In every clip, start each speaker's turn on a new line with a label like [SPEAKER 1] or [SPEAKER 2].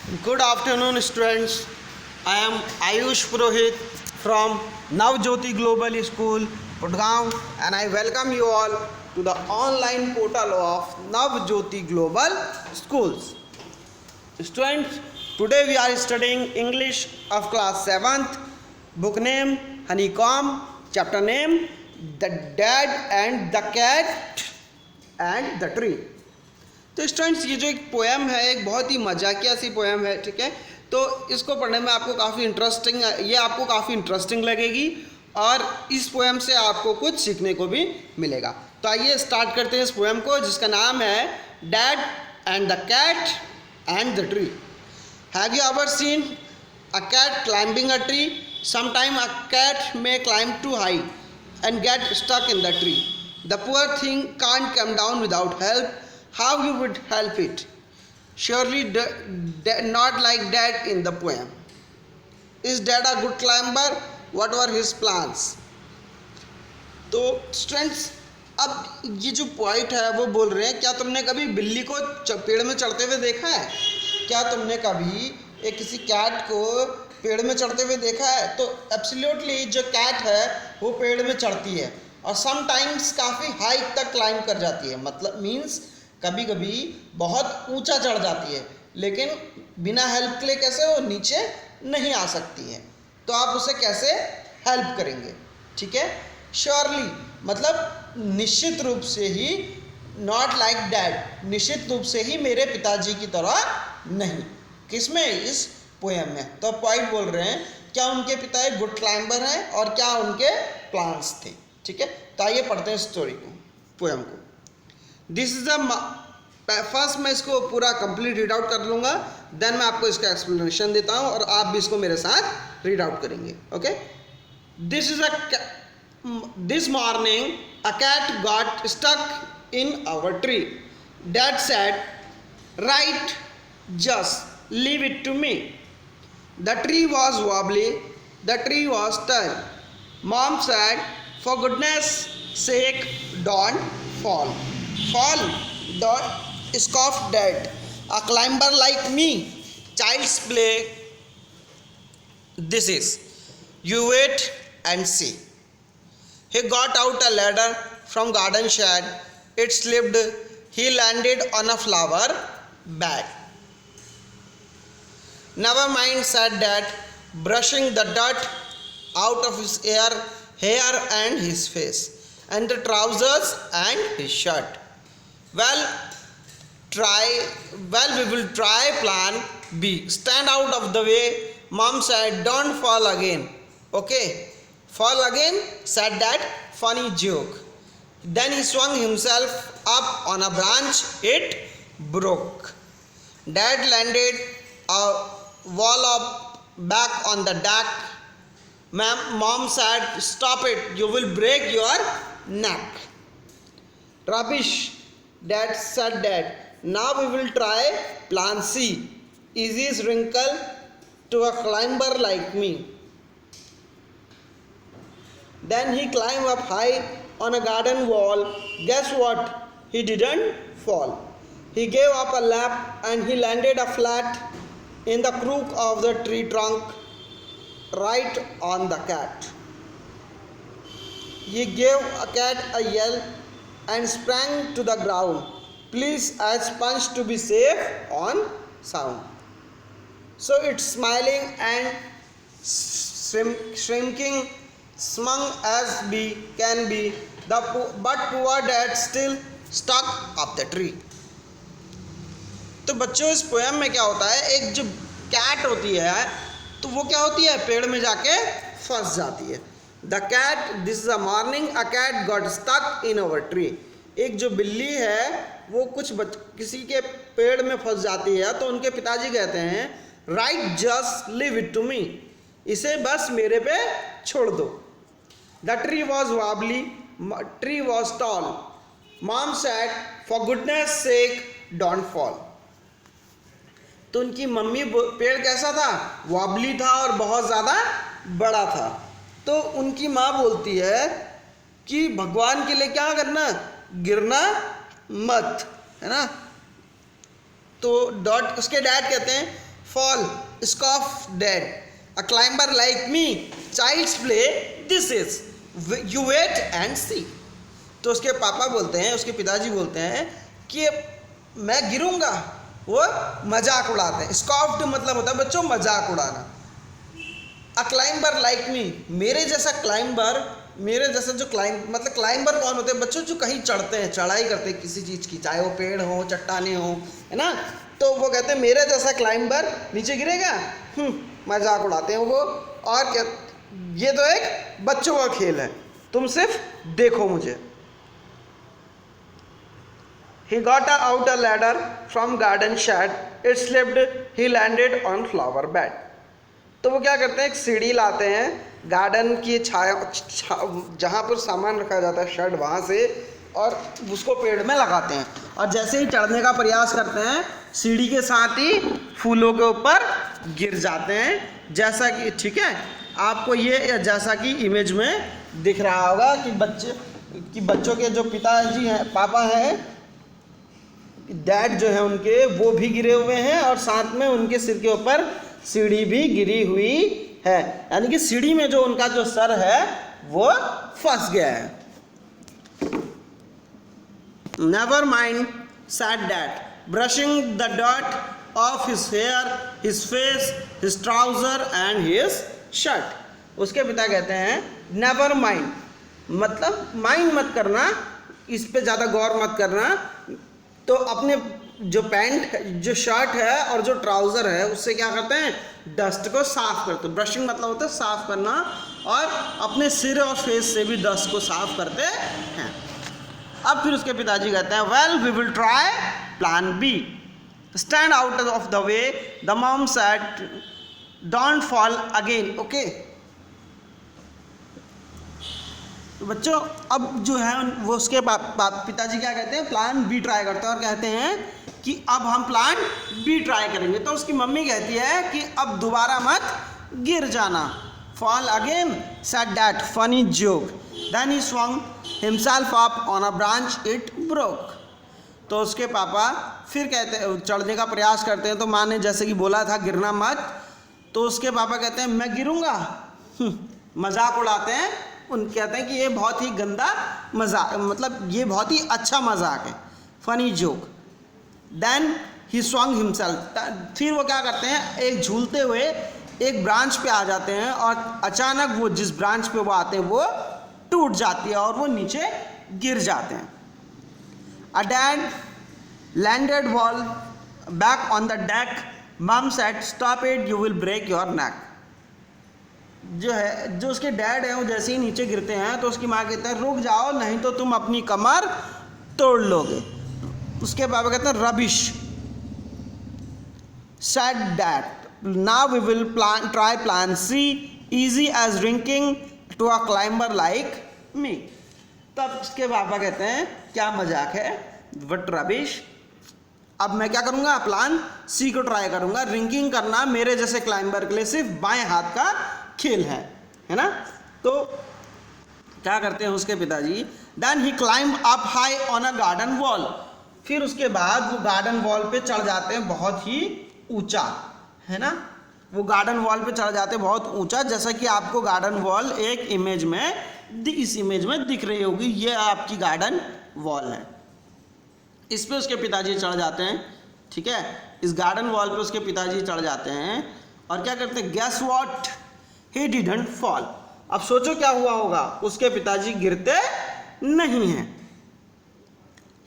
[SPEAKER 1] Good afternoon, students. I am Ayush Purohit from Navjyoti Global School, Putgaon, and I welcome you all to the online portal of Navjyoti Global Schools. Students, today we are studying English of class 7th, book name Honeycomb, chapter name The Dad and the Cat and the Tree. तो students ये जो एक poem है, एक बहुत ही मजाकिया सी poem है, ठीक है। तो इसको पढ़ने में आपको काफ़ी इंटरेस्टिंग लगेगी और इस पोएम से आपको कुछ सीखने को भी मिलेगा। तो आइए स्टार्ट करते हैं इस पोएम को, जिसका नाम है dad and the cat and the tree. Have you ever seen a cat climbing a tree? Sometime a cat may climb too high and get stuck in the tree. The poor thing can't come down without help. How you would help it? Surely not like that in the poem. Is Dad a good climber? What were his plans? तो students, अब ये जो point है वो बोल रहे हैं, क्या तुमने कभी बिल्ली को पेड़ में चढ़ते हुए देखा है? क्या तुमने कभी एक किसी कैट को पेड़ में चढ़ते हुए देखा है? तो एब्सोल्युटली जो कैट है वो पेड़ में चढ़ती है और समटाइम्स काफ़ी हाइट तक क्लाइंब कर जाती है। मतलब मीन्स कभी कभी बहुत ऊंचा चढ़ जाती है, लेकिन बिना हेल्प के लिए कैसे वो नीचे नहीं आ सकती है। तो आप उसे कैसे हेल्प करेंगे? ठीक है, श्योरली मतलब निश्चित रूप से ही, नॉट लाइक डैड, निश्चित रूप से ही मेरे पिताजी की तरह नहीं। किसमें? इस पोएम में। तो पॉइंट बोल रहे हैं क्या उनके पिता एक गुड क्लाइंबर हैं और क्या उनके प्लान्स थे। ठीक है, तो आइए पढ़ते हैं स्टोरी को, पोएम को। दिस इज फर्स्ट मैं इसको पूरा कंप्लीट रीड आउट कर लूँगा, देन मैं आपको इसका एक्सप्लेनेशन देता हूँ और आप भी इसको मेरे साथ रीड आउट करेंगे। Okay, this morning a cat got stuck in our tree. Dad said, right, just leave it to me. The tree was wobbly, the tree was tall. Mom said, for goodness sake, don't fall. Fall, don't, scoffed Dad. A climber like me, child's play this is. You wait and see. He got out a ladder from garden shed. It slipped. He landed on a flower bed. Never mind, said Dad, brushing the dirt out of his hair and his face, and the trousers and his shirt. Well, we will try plan B. Stand out of the way, Mom said, don't fall again. Okay, fall again, said Dad, funny joke. Then he swung himself up on a branch, it broke. Dad landed a wallop back on the deck. Mom said, stop it, you will break your neck. Rubbish, Dad said. Now we will try plan C. Easiest wrinkle to a climber like me. Then he climbed up high on a garden wall. Guess what? He didn't fall. He gave up a lap and he landed a flat in the crook of the tree trunk, right on the cat. He gave a cat a yell and sprang to the ground. Please ask Punch to be safe on sound. So it's smiling and shrinking, smug as can be, but poor Dad still stuck up the tree. तो बच्चों, इस poem में क्या होता है, एक जो cat होती है तो वो क्या होती है, पेड़ में जाके फंस जाती है। The cat, this is a morning, a cat got stuck in our tree. एक जो बिल्ली है वो किसी के पेड़ में फंस जाती है तो उनके पिताजी कहते हैं, right, just leave it to me, इसे बस मेरे पे छोड़ दो। The tree was wobbly, tree was tall, mom said, for goodness sake don't fall. तो उनकी मम्मी, पेड़ कैसा था, वॉबली था और बहुत ज़्यादा बड़ा था। तो उनकी माँ बोलती है कि भगवान के लिए क्या करना, गिरना मत, है ना। तो उसके डैड कहते हैं fall, scoff dead. A climber like me, child's play, this is. You wait and see. तो उसके पापा बोलते हैं, उसके पिताजी बोलते हैं कि मैं गिरूंगा, वो मजाक उड़ाते हैं. स्कॉफ्ड मतलब होता है बच्चों मजाक उड़ाना. अ क्लाइंबर लाइक मी, मेरे जैसा क्लाइंबर, मेरे जैसा जो मतलब क्लाइंबर कौन होते हैं बच्चों? जो कहीं चढ़ते हैं, चढ़ाई करते हैं किसी चीज़ की, चाहे वो पेड़ हो, चट्टाने हो, है ना. तो वो कहते हैं मेरे जैसा क्लाइंबर नीचे गिरेगा, मजाक उड़ाते हैं वो. और क्या, ये तो एक बच्चों का खेल है, तुम सिर्फ देखो मुझे. He got out a ladder from garden shed. It slipped. He landed on flower bed. तो वो क्या करते हैं, एक सीढ़ी लाते हैं गार्डन की छाया जहाँ पर सामान रखा जाता है शेड, वहाँ से, और उसको पेड़ में लगाते हैं. और जैसे ही चढ़ने का प्रयास करते हैं, सीढ़ी के साथ ही फूलों के ऊपर गिर जाते हैं. जैसा कि, ठीक है, आपको ये जैसा कि इमेज में दिख रहा होगा कि बच्चों के जो पिताजी हैं, पापा हैं, डैड जो है उनके, वो भी गिरे हुए हैं और साथ में उनके सिर के ऊपर सीढ़ी भी गिरी हुई है. यानी कि सीढ़ी में जो उनका जो सर है वो फंस गया है. Never mind said dad, brushing the dot off his hair, his face, his trouser and his shirt. उसके पिता कहते हैं नेवर माइंड, मतलब माइंड मत करना, इस पे ज़्यादा गौर मत करना. तो अपने जो पैंट, जो शर्ट है और जो ट्राउज़र है, उससे क्या करते हैं, डस्ट को साफ करते हैं. ब्रशिंग मतलब होता है साफ करना, और अपने सिर और फेस से भी डस्ट को साफ करते हैं. अब फिर उसके पिताजी कहते हैं well we will try plan B, stand out of the way. The mom said don't fall again. Okay, तो बच्चों अब जो है वो उसके पिताजी क्या कहते हैं, प्लान बी ट्राई करते हैं और कहते हैं कि अब हम प्लान बी ट्राई करेंगे. तो उसकी मम्मी कहती है कि अब दोबारा मत गिर जाना. Fall again said that funny joke, then he swung himself up on a branch, it broke. तो उसके पापा फिर कहते हैं, चढ़ने का प्रयास करते हैं, तो माँ ने जैसे कि बोला था गिरना मत, तो उसके पापा कहते हैं मैं गिरूंगा, मजाक उड़ाते हैं. उन कहते हैं कि ये बहुत ही गंदा मजाक, मतलब ये बहुत ही अच्छा मजाक है, funny joke. Then he swung himself, फिर वो क्या करते हैं, एक झूलते हुए एक ब्रांच पे आ जाते हैं, और अचानक वो जिस ब्रांच पे वो आते हैं वो टूट जाती है और वो नीचे गिर जाते हैं. A dad landed wall back on the deck. Mum said stop it, you will break your neck. जो उसके डैड हैं वो जैसे ही नीचे गिरते हैं तो उसकी माँ कहते हैं रुक जाओ, नहीं तो तुम अपनी कमर तोड़ लोगे. उसके पापा कहते हैं rubbish. Said that now we will try plan C, easy as drinking to a climber like me. तब उसके पापा कहते हैं क्या मजाक है, वट रबिश. अब मैं क्या करूँगा, प्लान सी को ट्राई करूँगा. ड्रिंकिंग करना मेरे जैसे क्लाइंबर के लिए सिर्फ बाएं हाथ का खेल है ना. तो क्या करते हैं उसके पिताजी, then he climb up high on a garden wall. फिर उसके बाद वो गार्डन वॉल पे चढ़ जाते हैं, बहुत ही ऊंचा, है ना. वो गार्डन वॉल पे चढ़ जाते हैं बहुत ऊंचा, जैसा कि आपको गार्डन वॉल एक इमेज में, इस इमेज में दिख रही होगी. ये आपकी गार्डन वॉल है, इस पे उसके पिताजी चढ़ जाते हैं. ठीक है, इस गार्डन वॉल पे उसके पिताजी चढ़ जाते हैं और क्या करते हैं, guess what, he didn't fall. अब सोचो क्या हुआ होगा, उसके पिताजी गिरते नहीं हैं.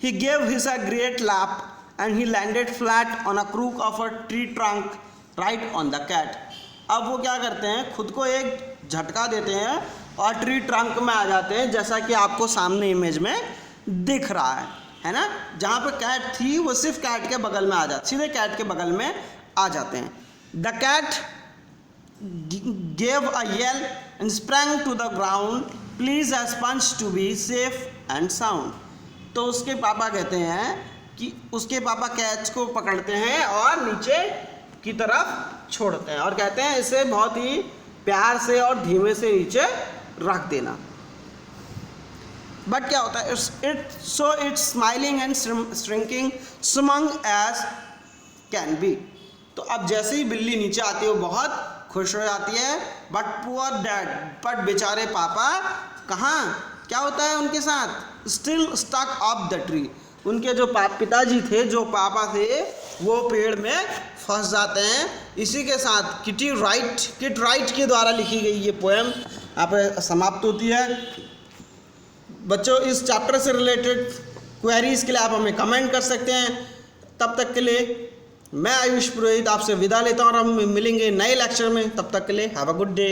[SPEAKER 1] He gave his a great lap and he landed flat on a crook of a tree trunk right on the cat. अब वो क्या करते हैं, खुद को एक झटका देते हैं और ट्री ट्रंक में आ जाते हैं, जैसा कि आपको सामने इमेज में दिख रहा है ना. जहाँ पे कैट थी वो सिर्फ कैट के बगल में आ जाते, सीधे कैट के बगल में आ जाते हैं. The cat gave a yell and sprang to the ground, please as Punch to be safe and sound. तो उसके पापा कहते हैं कि उसके पापा कैच को पकड़ते हैं और नीचे की तरफ छोड़ते हैं और कहते हैं इसे बहुत ही प्यार से और धीमे से नीचे रख देना. बट क्या होता है, it's smiling and shrinking smug as can be. तो अब जैसे ही बिल्ली नीचे आती है वो बहुत खुश हो जाती है। बट पुअर डैड, बट बेचारे पापा कहाँ, क्या होता है उनके साथ, still stuck up the tree. उनके जो पिताजी थे, जो पापा थे, वो पेड़ में फंस जाते हैं। इसी के साथ किट राइट के द्वारा लिखी गई ये पोएम यहाँ पे समाप्त होती है। बच्चों, इस चैप्टर से रिलेटेड क्वेरीज के लिए आप हमें कमेंट कर सकते हैं। तब तक के लिए मैं आयुष पुरोहित आपसे विदा लेता हूँ और हम मिलेंगे नए लेक्चर में। तब तक के लिए हैव अ गुड डे।